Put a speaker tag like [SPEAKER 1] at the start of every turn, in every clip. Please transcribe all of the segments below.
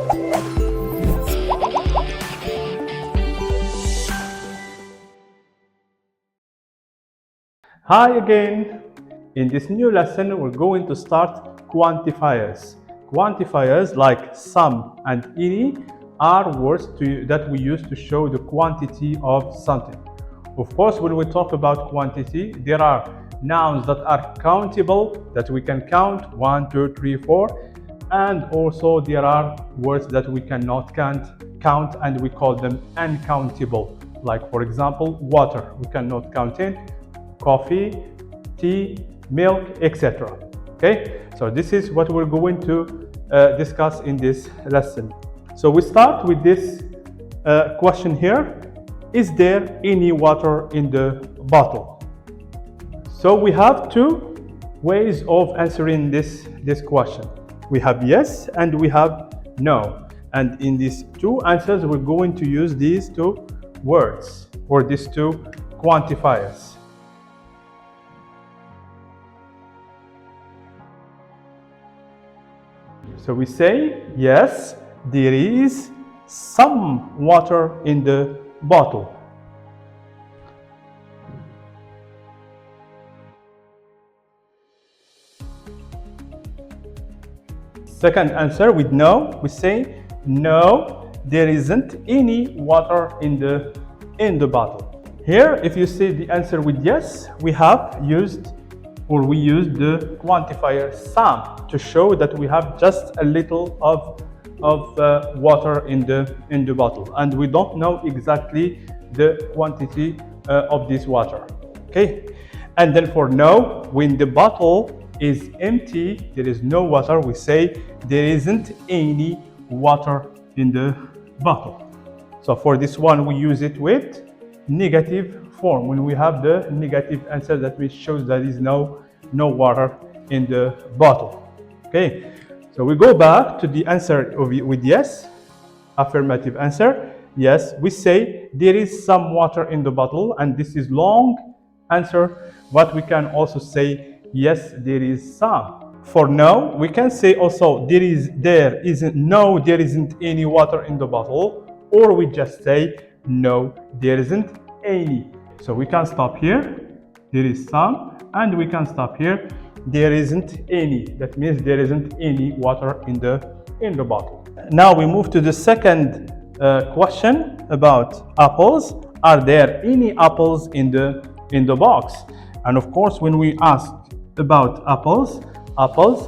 [SPEAKER 1] Hi again! In this new lesson, we're going to start quantifiers. Quantifiers like some and any are words that we use to show the quantity of something. Of course, when we talk about quantity, there are nouns that are countable, that we can count 1, 2, 3, 4, and also there are words that we cannot count and we call them uncountable. Like for example, water, we cannot count in, coffee, tea, milk, etc. Okay, so this is what we're going to discuss in this lesson. So we start with this question here. Is there any water in the bottle? So we have two ways of answering this question. We have yes and we have no. And in these two answers, we're going to use these two words or these two quantifiers. So we say, yes, there is some water in the bottle. Second answer with no, we say, no, there isn't any water in the bottle. Here, if you see the answer with yes, we used the quantifier some to show that we have just a little of water in the bottle, and we don't know exactly the quantity of this water. Okay, and then for no, when the bottle is empty, there is no water, we say there isn't any water in the bottle. So for this one, we use it with negative form. When we have the negative answer, that which shows there is no water in the bottle. Okay, so we go back to the answer with yes, affirmative answer. Yes, we say there is some water in the bottle, and this is long answer, but we can also say yes, there is some. For no, we can say also there isn't any water in the bottle, or we just say no, there isn't any. So we can stop here, there is some, and we can stop here, there isn't any. That means there isn't any water in the bottle. Now we move to the second question about apples. Are there any apples in the box? And of course, when we ask about apples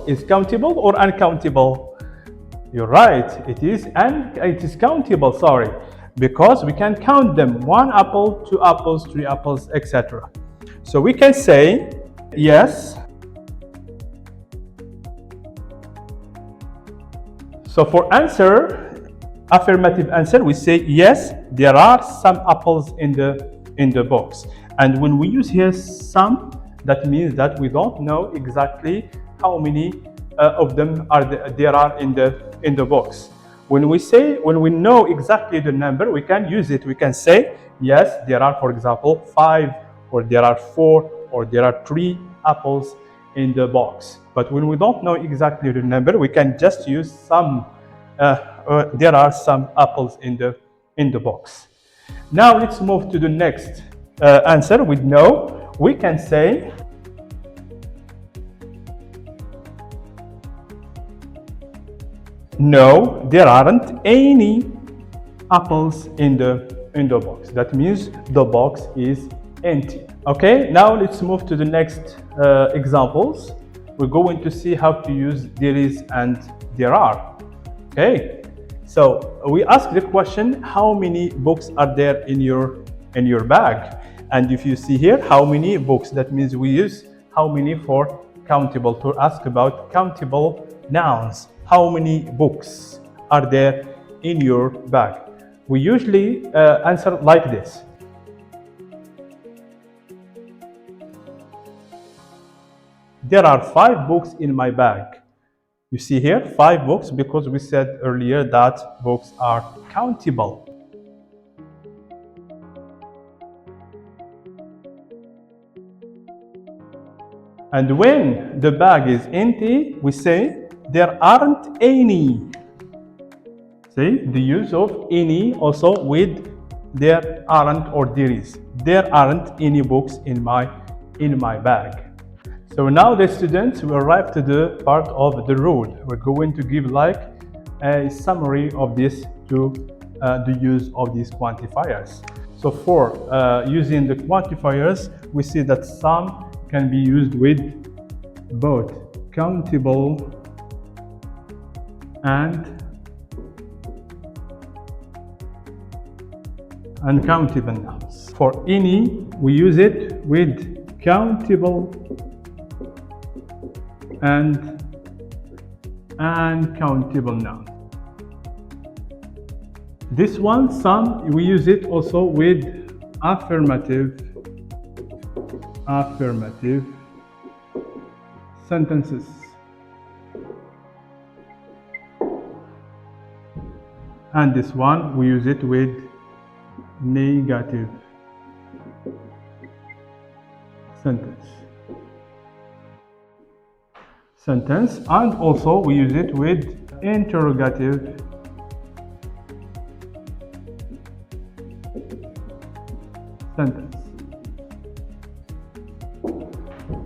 [SPEAKER 1] is countable or uncountable? You're right, it is countable, sorry, because we can count them: 1 apple, 2 apples, 3 apples, etc. So we can say yes. So for answer, affirmative answer, we say yes, there are some apples in the box. And when we use here some, that means that we don't know exactly how many of them there are in the box. When we know exactly the number, we can use it. We can say yes, there are, for example, 5, or there are 4, or there are 3 apples in the box. But when we don't know exactly the number, we can just use some. There are some apples in the box. Now let's move to the next answer with no. We can say no, there aren't any apples in the box. That means the box is empty. Okay, now let's move to the next examples. We're going to see how to use there is and there are. Okay, so we ask the question, how many books are there in your bag? And if you see here, how many books, that means we use how many for countable, to ask about countable nouns. How many books are there in your bag? We usually answer like this. There are 5 books in my bag. You see here 5 books because we said earlier that books are countable. And when the bag is empty, we say there aren't any. See, the use of any also with there aren't or there is. There aren't any books in my bag. So now the students will arrive to the part of the rule. We're going to give like a summary of this to the use of these quantifiers. So for using the quantifiers, we see that some can be used with both countable and uncountable nouns. For any, we use it with countable and uncountable noun. This one, some, we use it also with affirmative sentences. And this one, we use it with negative sentence. And also we use it with interrogative sentence.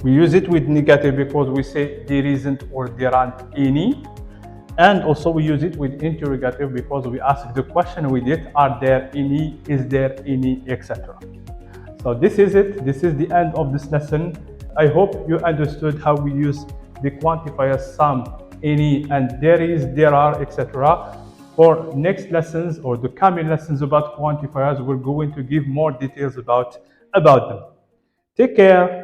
[SPEAKER 1] We use it with negative because we say there isn't or there aren't any. And also we use it with interrogative because we ask the question with it, are there any, is there any, etc. So this is it. This is the end of this lesson. I hope you understood how we use the quantifiers some, any, and there is, there are, etc. For next lessons or the coming lessons about quantifiers, we're going to give more details about them. Take care.